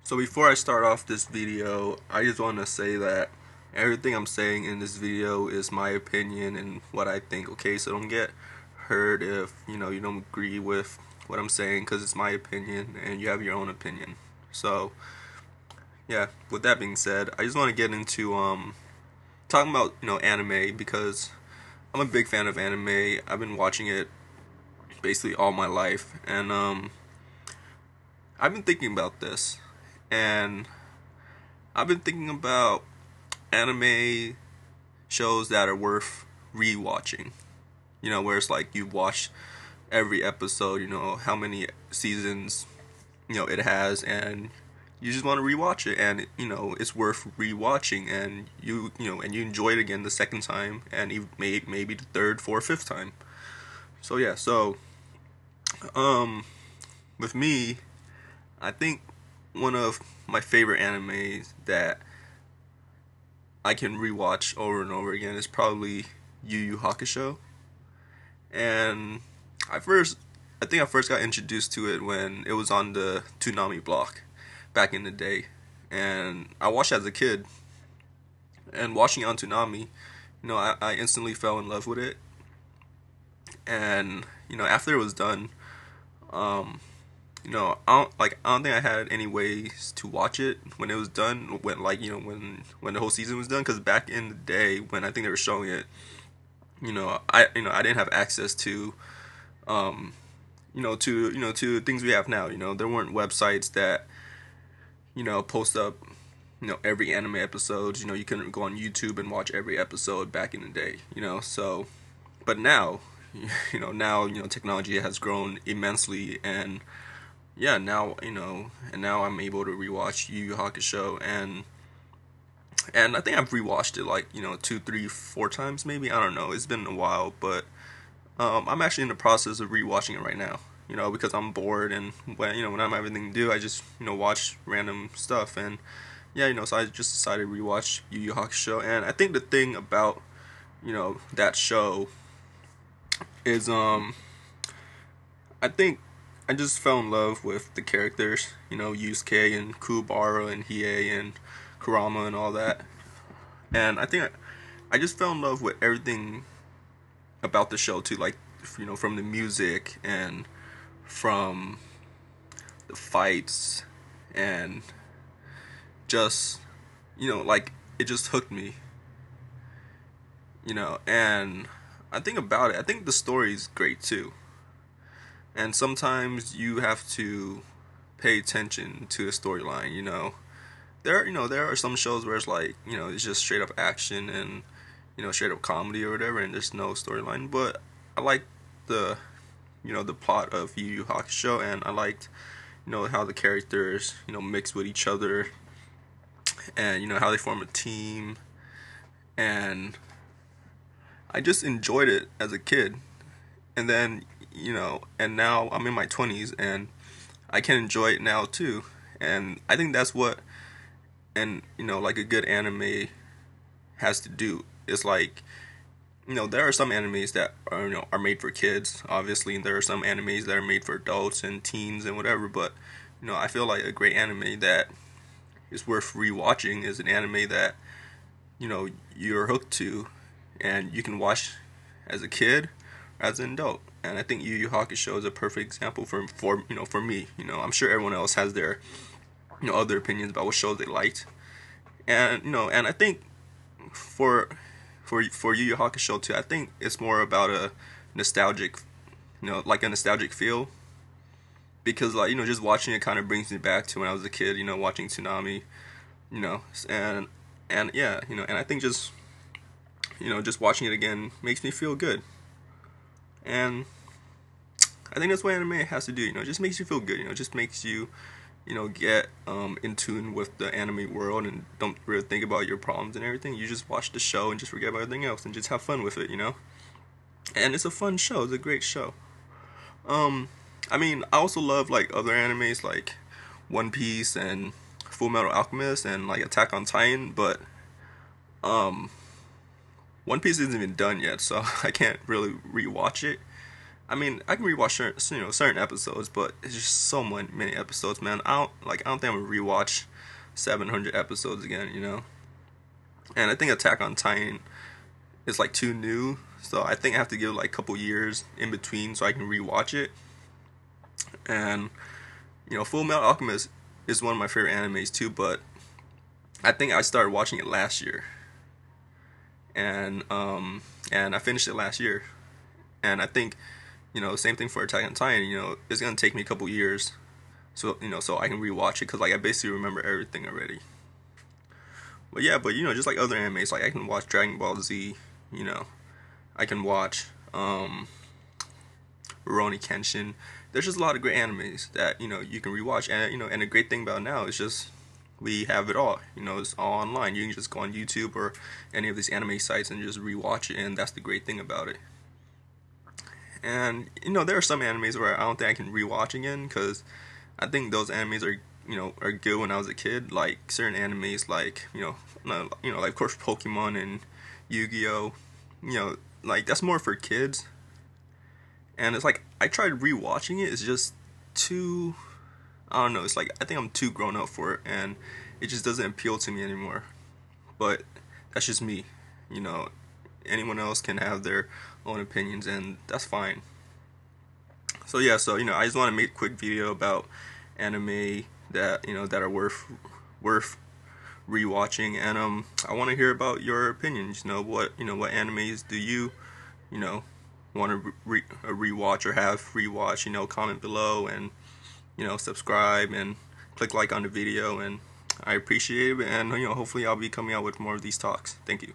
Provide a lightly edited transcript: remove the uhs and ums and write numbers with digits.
So before I start off this video, I just want to say that everything I'm saying in this video is my opinion and what I think, okay? So don't get hurt if, you don't agree with what I'm saying because it's my opinion and you have your own opinion. So, yeah, with that being said, I just want to get into talking about, anime because I'm a big fan of anime. I've been watching it basically all my life and I've been thinking about this and I've been thinking about anime shows that are worth rewatching. Where it's like you watch every episode, how many seasons, it has, and you just want to rewatch it, and it's worth rewatching, and and you enjoy it again the second time, and maybe the third, fourth, fifth time. So yeah, um, with me, I think one of my favorite animes that I can rewatch over and over again is probably Yu Yu Hakusho. And I first, I think I first got introduced to it when it was on the Toonami block back in the day, and I watched it as a kid. And watching it on Toonami, I instantly fell in love with it. And after it was done, um, I don't think I had any ways to watch it when it was done. When when the whole season was done, because back in the day when I think they were showing it, I didn't have access to um to things we have now. There weren't websites that post up every anime episode. You couldn't go on YouTube and watch every episode back in the day. So but now now technology has grown immensely, and yeah, now and now I'm able to rewatch Yu Yu Hakusho, and I think I've rewatched it like two, three, four times maybe. I don't know. It's been a while, but I'm actually in the process of rewatching it right now. Because I'm bored, and when I don't have anything to do, I just watch random stuff, and yeah, so I just decided to rewatch Yu Yu Hakusho, and I think the thing about that show is I think I just fell in love with the characters, Yusuke and Kuwabara and Hiei and Kurama and all that. And I think I just fell in love with everything about the show too, like from the music and from the fights and just like it just hooked me, and I think about it, I think the story is great too. And sometimes you have to pay attention to the storyline. There are some shows where it's like it's just straight up action and straight up comedy or whatever, and there's no storyline. But I like the the plot of Yu Yu Hakusho, and I liked how the characters mix with each other, and how they form a team, and I just enjoyed it as a kid. And then and now I'm in my 20s, and I can enjoy it now too. And I think that's what and like a good anime has to do. It's like there are some animes that are are made for kids, obviously, and there are some animes that are made for adults and teens and whatever. But I feel like a great anime that is worth rewatching is an anime that you're hooked to, and you can watch as a kid or as an adult. And I think Yu Yu Hakusho is a perfect example for me. I'm sure everyone else has their other opinions about what shows they liked, and and I think for for Yu Yu Hakusho too, I think it's more about a nostalgic, like a nostalgic feel, because like just watching it kind of brings me back to when I was a kid, watching Tsunami, you know, and yeah, and I think just just watching it again makes me feel good, and I think that's what anime has to do. It just makes you feel good. It just makes you get in tune with the anime world and don't really think about your problems and everything. You just watch the show and just forget about everything else and just have fun with it. And it's a fun show. It's a great show. Um, I mean, I also love like other animes like One Piece and Full Metal Alchemist and like Attack on Titan, but um, One Piece isn't even done yet, so I can't really rewatch it. I mean, I can rewatch certain episodes, but it's just so many episodes, man. I don't think I'm gonna rewatch 700 episodes again, you know. And I think Attack on Titan is like too new, so I think I have to give like a couple years in between so I can rewatch it. And Full Metal Alchemist is one of my favorite animes too, but I think I started watching it last year, and I finished it last year, and I think same thing for Attack on Titan. It's gonna take me a couple years, so so I can rewatch it because like I basically remember everything already. But yeah, but just like other animes, like I can watch Dragon Ball Z. You know, I can watch Rurouni Kenshin. There's just a lot of great animes that you can rewatch, and and the great thing about now is just we have it all. It's all online. You can just go on YouTube or any of these anime sites and just rewatch it, and that's the great thing about it. And there are some animes where I don't think I can rewatch again because I think those animes are good when I was a kid. Like certain animes, like like of course Pokemon and Yu-Gi-Oh. Like that's more for kids. And it's like I tried rewatching it. It's just too. I don't know. It's like I think I'm too grown up for it, and it just doesn't appeal to me anymore. But that's just me. You know, anyone else can have their own opinions, and that's fine. So yeah, so I just want to make a quick video about anime that that are worth rewatching, and I want to hear about your opinions. What animes do you know want to rewatch or have rewatch? Comment below and subscribe and click like on the video, and I appreciate it. And hopefully I'll be coming out with more of these talks. Thank you.